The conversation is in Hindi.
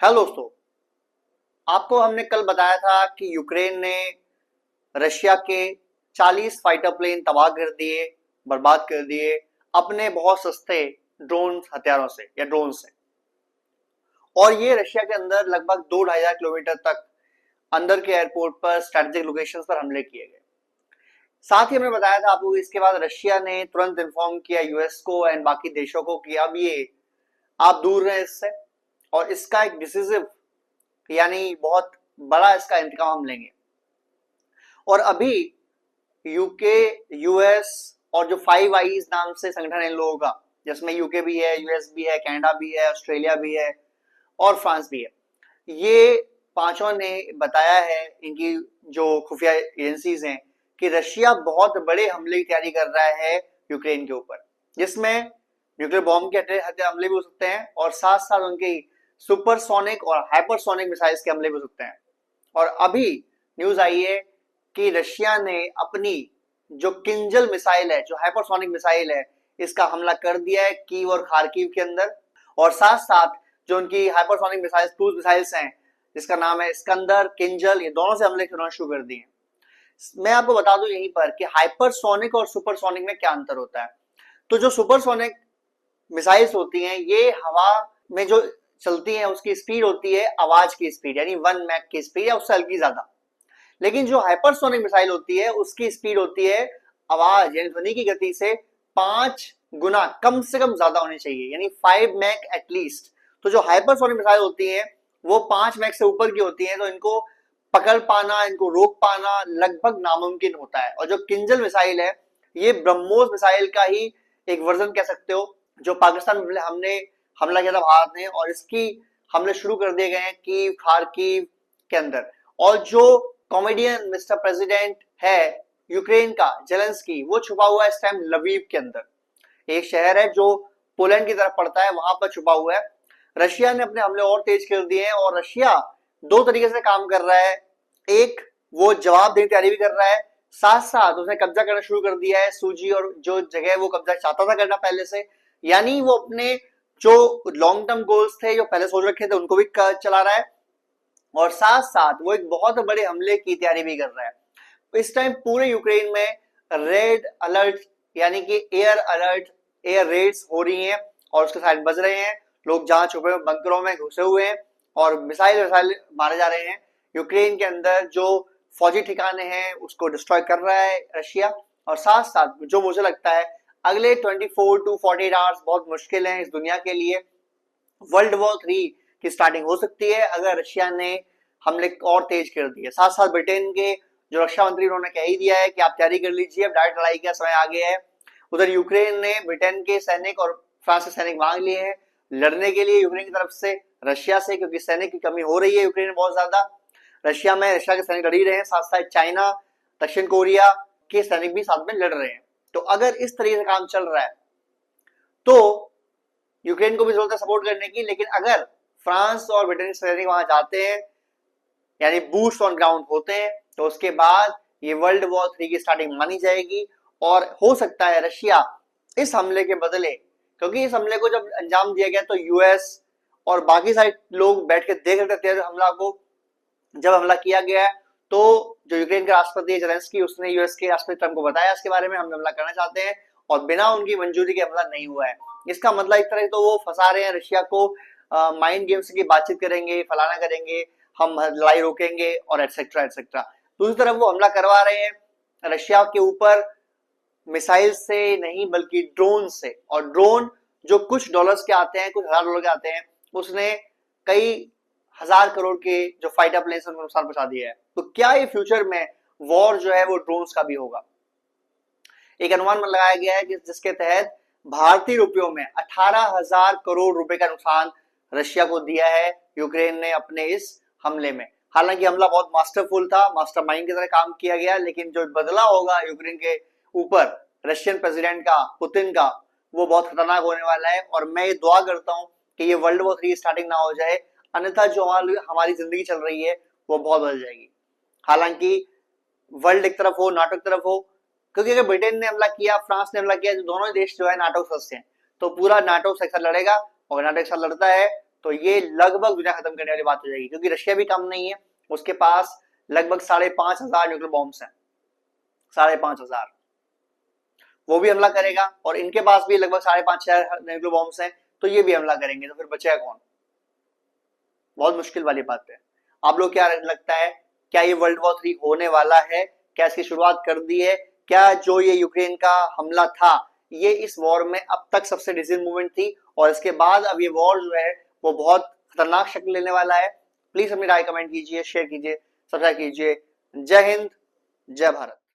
हेलो दोस्तों, आपको हमने कल बताया था कि यूक्रेन ने रशिया के 40 फाइटर प्लेन तबाह कर दिए, बर्बाद कर दिए अपने बहुत सस्ते ड्रोन हथियारों से या ड्रोन से। और ये रशिया के अंदर लगभग 2-2.5 किलोमीटर तक अंदर के एयरपोर्ट पर स्ट्रेटेजिक लोकेशंस पर हमले किए गए। साथ ही हमने बताया था आपको इसके बाद रशिया ने तुरंत इन्फॉर्म किया यूएस को एंड बाकी देशों को कि अब ये आप दूर रहें इससे, और इसका एक डिसिसिव यानी बहुत बड़ा इसका इंतकाम हम लेंगे। और अभी यूके, यूएस और जो 5 आईज नाम से संगठन है इन लोगों का, जिसमें यूके भी है, यूएस भी है, कनाडा भी है, ऑस्ट्रेलिया भी है और फ्रांस भी है, ये पांचों ने बताया है, इनकी जो खुफिया एजेंसीज हैं, कि रशिया बहुत बड़े हमले की तैयारी कर रहा है यूक्रेन के ऊपर, जिसमें न्यूक्लियर बॉम्ब के हमले भी हो सकते हैं और साथ साथ उनकी सुपरसोनिक और हाइपरसोनिक मिसाइल्स के हमले भी हो सकते हैं। और अभी न्यूज आई है कि रशिया ने अपनी जो किंजल मिसाइल है, जो हाइपरसोनिक मिसाइल है, इसका हमला कर दिया है कीव और खार्किव के अंदर। और साथ साथ जो उनकी हाइपरसोनिक मिसाइल्स, क्रूज मिसाइल्स हैं, जिसका नाम है स्कंदर, किंजल, ये दोनों से हमले करना शुरू कर दिए। मैं आपको बता दूं यहीं पर कि हाइपरसोनिक और सुपरसोनिक में क्या अंतर होता है। तो जो सुपरसोनिक मिसाइल्स होती हैं, ये हवा में जो चलती हैं उसकी स्पीड होती है आवाज की स्पीड, यानी 1 मैक की स्पीड या उससे हल्की ज्यादा। लेकिन जो हाइपरसोनिक मिसाइल होती है उसकी स्पीड होती है आवाज यानी ध्वनि की गति से 5 गुना कम से कम ज्यादा होनी चाहिए, यानी 5 मैक एटलीस्ट। तो जो हाइपरसोनिक मिसाइल होती है वो 5 मैक से ऊपर की होती है, तो इनको पकड़ पाना, इनको रोक पाना लगभग नामुमकिन होता है। और जो किंजल मिसाइल है, ये ब्रह्मोस मिसाइल का ही एक वर्जन कह सकते हो, जो पाकिस्तान में हमने हमला किया था भारत ने, और इसकी हमले शुरू कर दिए गए हैं कीव, खार्किव के अंदर। और जो कॉमेडियन मिस्टर प्रेसिडेंट है यूक्रेन का, जेलेंस्की, वो छुपा हुआ है इस टाइम लवीव के अंदर, एक शहर है जो पोलैंड की तरफ पड़ता है, वहां पर छुपा हुआ है। रशिया ने अपने हमले और तेज कर दिए हैं और रशिया 2 तरीके से काम कर रहा है। एक, वो जवाब देने की तैयारी भी कर रहा है, साथ साथ उसने कब्जा करना शुरू कर दिया है सूजी और जो जगह वो कब्जा चाहता था करना पहले से, यानी वो अपने जो लॉन्ग टर्म गोल्स थे जो पहले सोच रखे थे उनको भी चला रहा है, और साथ साथ वो एक बहुत बड़े हमले की तैयारी भी कर रहा है। इस टाइम पूरे यूक्रेन में रेड अलर्ट यानी कि एयर अलर्ट, एयर रेड्स हो रही हैं और उसके साइड बज रहे हैं, लोग जहां छुपे हुए बंकरों में घुसे हुए हैं और मिसाइल मारे जा रहे हैं। यूक्रेन के अंदर जो फौजी ठिकाने हैं उसको डिस्ट्रॉय कर रहा है रशिया। और साथ साथ जो मुझे लगता है अगले 24 टू 48 आवर्स बहुत मुश्किल हैं इस दुनिया के लिए, वर्ल्ड वॉर 3 की स्टार्टिंग हो सकती है अगर रशिया ने हमले और तेज कर दिए। साथ साथ ब्रिटेन के जो रक्षा मंत्री उन्होंने कह ही दिया है कि आप तैयारी कर लीजिए, अब डायरेक्ट लड़ाई का समय आ गया है। उधर यूक्रेन ने ब्रिटेन के सैनिक और फ्रांस के सैनिक मांग लिए हैं लड़ने के लिए यूक्रेन की तरफ से रशिया से, क्योंकि सैनिक की कमी हो रही है यूक्रेन में बहुत ज्यादा। रशिया में रशिया के सैनिक लड़ ही रहे हैं, साथ साथ चाइना, दक्षिण कोरिया के सैनिक भी साथ में लड़ रहे हैं। तो अगर इस तरीके से काम चल रहा है तो यूक्रेन को भी जरूरत है सपोर्ट करने की, लेकिन अगर फ्रांस और ब्रिटेन के सैनिक वहां जाते हैं यानी बूट्स ऑन ग्राउंड होते हैं, तो उसके बाद ये वर्ल्ड वॉर 3 की स्टार्टिंग मानी जाएगी। और हो सकता है रशिया इस हमले के बदले, क्योंकि इस हमले को जब अंजाम दिया गया तो यूएस और बाकी सारे लोग बैठ के देख रहे थे हमला को, जब हमला किया गया है तो जो यूक्रेन के राष्ट्रपति जेलेंस्की, उसने यूएस के राष्ट्रपति ट्रंप को बताया इसके बारे में, हम हमला करना चाहते हैं, और बिना उनकी मंजूरी के हमला नहीं हुआ है। इसका मतलब एक तरह तो वो फंसा रहे हैं रशिया को, माइंड गेम्स की बातचीत करेंगे, फलाना करेंगे, हम लड़ाई रोकेंगे और एटसेट्रा एटसेट्रा। दूसरी तरफ वो हमला करवा रहे हैं रशिया के ऊपर मिसाइल से नहीं बल्कि ड्रोन से, और ड्रोन जो कुछ डॉलर्स के आते हैं, कुछ हजार डॉलर के आते हैं, उसने कई हजार करोड़ के जो फाइटर प्लेन्स उनको नुकसान पहुंचा दिया है। तो क्या ये फ्यूचर में वॉर जो है वो ड्रोन्स का भी होगा? एक अनुमान लगाया गया है कि जिसके तहत भारतीय रुपयों में 18,000 करोड़ रुपए का नुकसान रशिया को दिया है यूक्रेन ने अपने इस हमले में। हालांकि हमला बहुत मास्टरफुल था, मास्टरमाइंड की तरह काम किया गया, लेकिन जो बदला होगा यूक्रेन के ऊपर रशियन प्रेसिडेंट का, पुतिन का, वो बहुत खतरनाक होने वाला है। और मैं ये दुआ करता हूं कि ये वर्ल्ड वॉर 3 स्टार्टिंग ना हो जाए, अन्यथा जो हमारी जिंदगी चल रही है वो बहुत बदल जाएगी। हालांकि वर्ल्ड एक तरफ हो, नाटो एक तरफ हो, क्योंकि अगर ब्रिटेन ने हमला किया, फ्रांस ने हमला किया, तो दोनों देश जो है नाटो सदस्य हैं, तो पूरा नाटो एक साथ लड़ेगा, और नाटो एक साथ लड़ता है तो ये लगभग दुनिया खत्म करने वाली बात हो जाएगी, क्योंकि रशिया भी कम नहीं है, उसके पास लगभग 5,500 न्यूक्लियर बॉम्ब्स हैं, 5,500। वो भी हमला करेगा और इनके पास भी लगभग 5,500 न्यूक्लियर बॉम्ब्स हैं, तो ये भी हमला करेंगे, तो फिर बचेगा कौन? बहुत मुश्किल वाली बात है। आप लोग क्या लगता है, क्या ये वर्ल्ड वॉर 3 होने वाला है? क्या इसकी शुरुआत कर दी है? क्या जो ये यूक्रेन का हमला था, ये इस वॉर में अब तक सबसे डिसीजन मूवमेंट थी, और इसके बाद अब ये वॉर जो है वो बहुत खतरनाक शक्ल लेने वाला है? प्लीज अपनी राय कमेंट कीजिए, शेयर कीजिए, सब्सक्राइब कीजिए। जय हिंद, जय भारत।